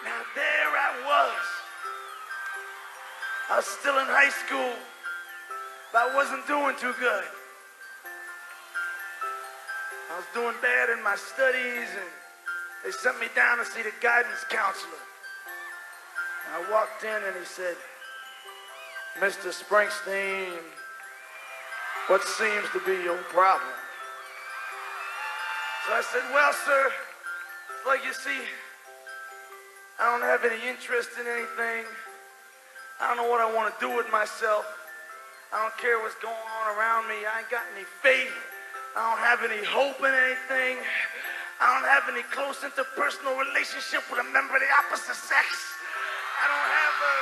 Now there I was. I was still in high school, but I wasn't doing too good. I was doing bad in my studies, and they sent me down to see the guidance counselor. And I walked in and he said, "Mr. Springsteen, what seems to be your problem?" So I said, "Well, sir, like you see, I don't have any interest in anything. I don't know what I want to do with myself. I don't care what's going on around me. I ain't got any faith. I don't have any hope in anything. I don't have any close interpersonal relationship with a member of the opposite sex. I don't have a..."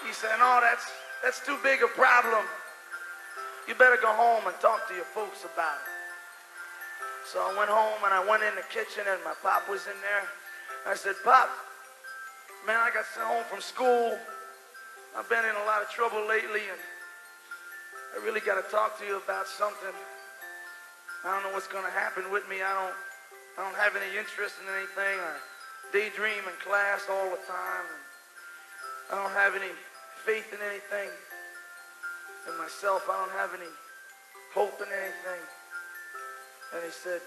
He said, "No, that's too big a problem. You better go home and talk to your folks about it." So I went home and I went in the kitchen and my pop was in there. I said, "Pop, man, I got sent home from school. I've been in a lot of trouble lately and I really got to talk to you about something. I don't know what's going to happen with me. I don't have any interest in anything. I daydream in class all the time. And I don't have any faith in anything in myself. I don't have any hope in anything." And he said,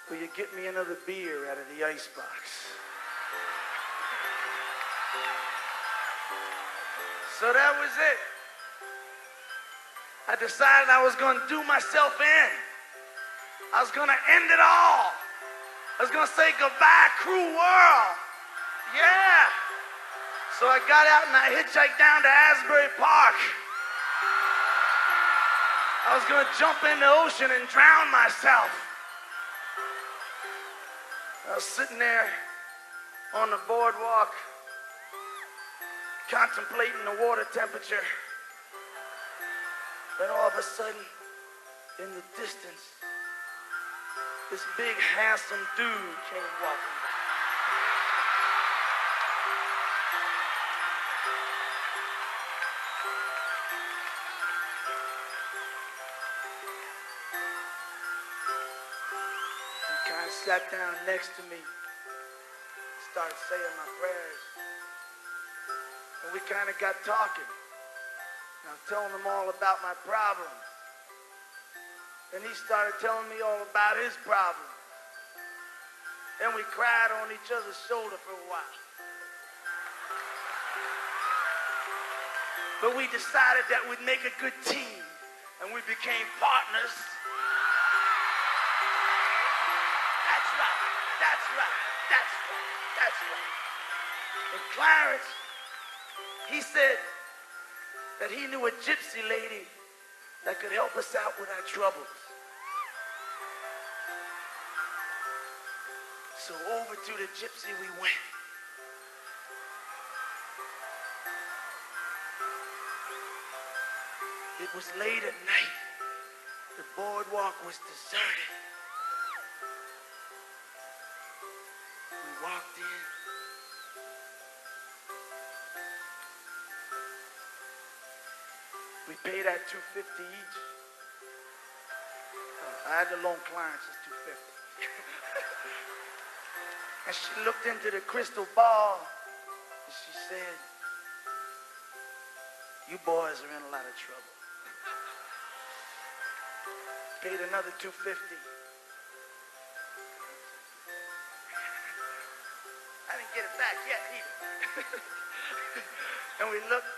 "Will you get me another beer out of the icebox?" So that was it. I decided I was going to do myself in. I was going to end it all. I was going to say goodbye, cruel world. Yeah. So I got out and I hitchhiked down to Asbury Park. I was going to jump in the ocean and drown myself. I was sitting there on the boardwalk, contemplating the water temperature. Then all of a sudden, in the distance, this big, handsome dude came walking by. He kind of sat down next to me, started saying my prayers, and we kind of got talking. I was telling him all about my problem. And he started telling me all about his problem. And we cried on each other's shoulder for a while. But we decided that we'd make a good team. And we became partners. That's right. That's right. That's right. That's right. And Clarence, he said that he knew a gypsy lady that could help us out with our troubles. So over to the gypsy we went. It was late at night. The boardwalk was deserted. We walked in. We paid at $2.50 each. I had to loan Clarence's $2.50. And she looked into the crystal ball and she said, "You boys are in a lot of trouble." Paid another $2.50. I didn't get it back yet either. And we looked.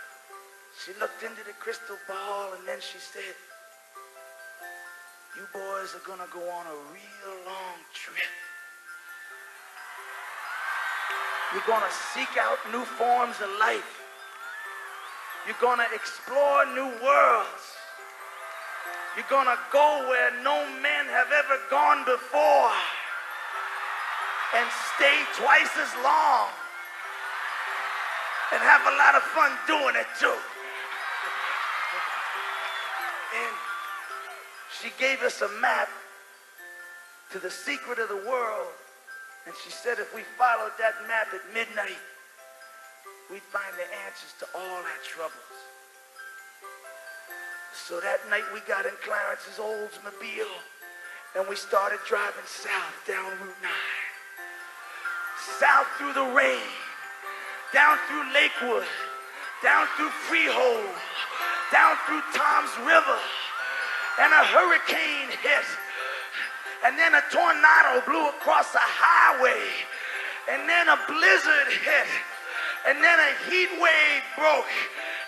She looked into the crystal ball and then she said, "You boys are gonna go on a real long trip. You're gonna seek out new forms of life. You're gonna explore new worlds. You're gonna go where no men have ever gone before and stay twice as long and have a lot of fun doing it too." And she gave us a map to the secret of the world. And she said if we followed that map at midnight, we'd find the answers to all our troubles. So that night we got in Clarence's Oldsmobile and we started driving south down Route 9. south through the rain, down through Lakewood, down through Freehold, down through Toms River, and a hurricane hit, and then a tornado blew across the highway, and then a blizzard hit, and then a heat wave broke,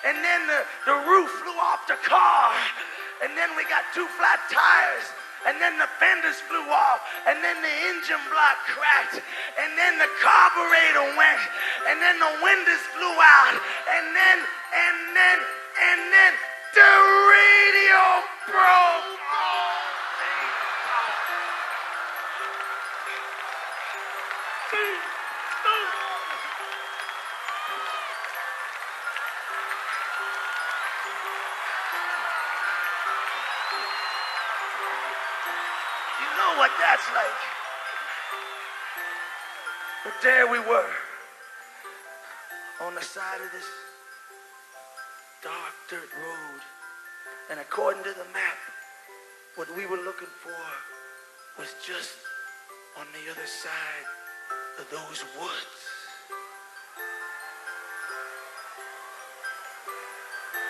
and then the roof flew off the car, and then we got 2 flat tires, and then the fenders flew off, and then the engine block cracked, and then the carburetor went, and then the windows flew out, and then the radio broke. What that's like. But there we were on the side of this dark dirt road, and according to the map, what we were looking for was just on the other side of those woods.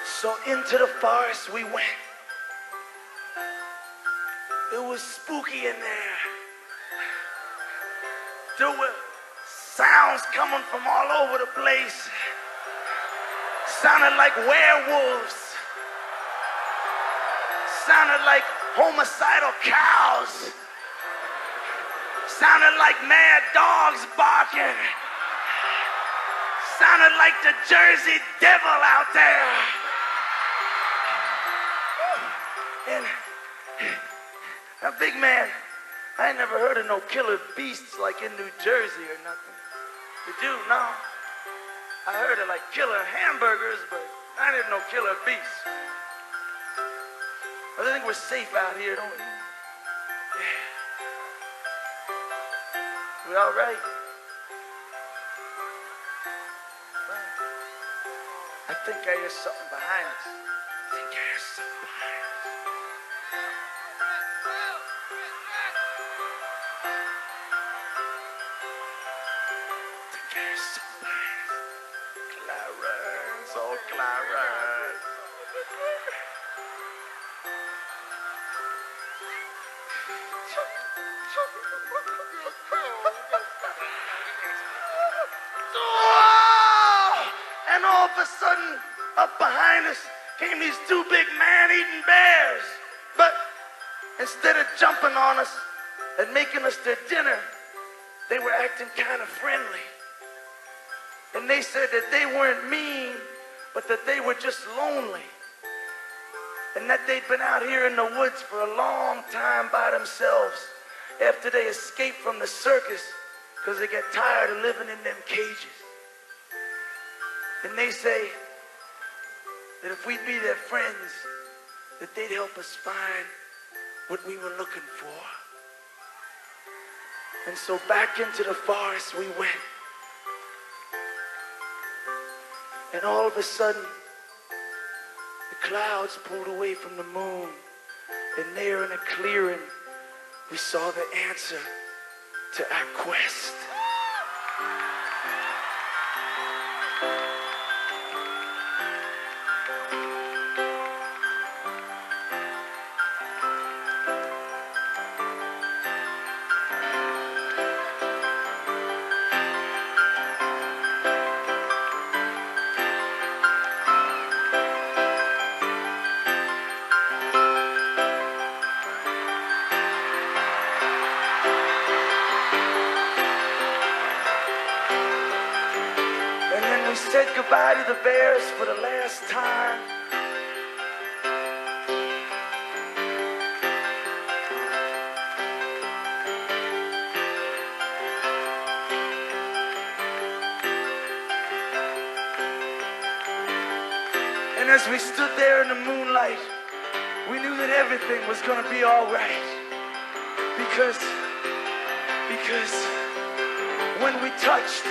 So into the forest we went. It was spooky in there. There were sounds coming from all over the place. Sounded like werewolves. Sounded like homicidal cows. Sounded like mad dogs barking. Sounded like the Jersey Devil out there. And now, big man, I ain't never heard of no killer beasts like in New Jersey or nothing. Did you? No. I heard of like killer hamburgers, but I didn't know killer beasts. I think we're safe out here, don't we? Yeah. We all right? Well, I think I hear something behind us. I think I hear something behind us. Clarence, oh Clarence. And all of a sudden, up behind us came these 2 big man-eating bears. But instead of jumping on us and making us their dinner, they were acting kind of friendly. And they said that they weren't mean, but that they were just lonely. And that they'd been out here in the woods for a long time by themselves after they escaped from the circus because they get tired of living in them cages. And they say that if we'd be their friends, that they'd help us find what we were looking for. And so back into the forest we went. And all of a sudden, the clouds pulled away from the moon. And there in a clearing, we saw the answer to our quest. We said goodbye to the bears for the last time. And as we stood there in the moonlight, we knew that everything was going to be all right. Because when we touched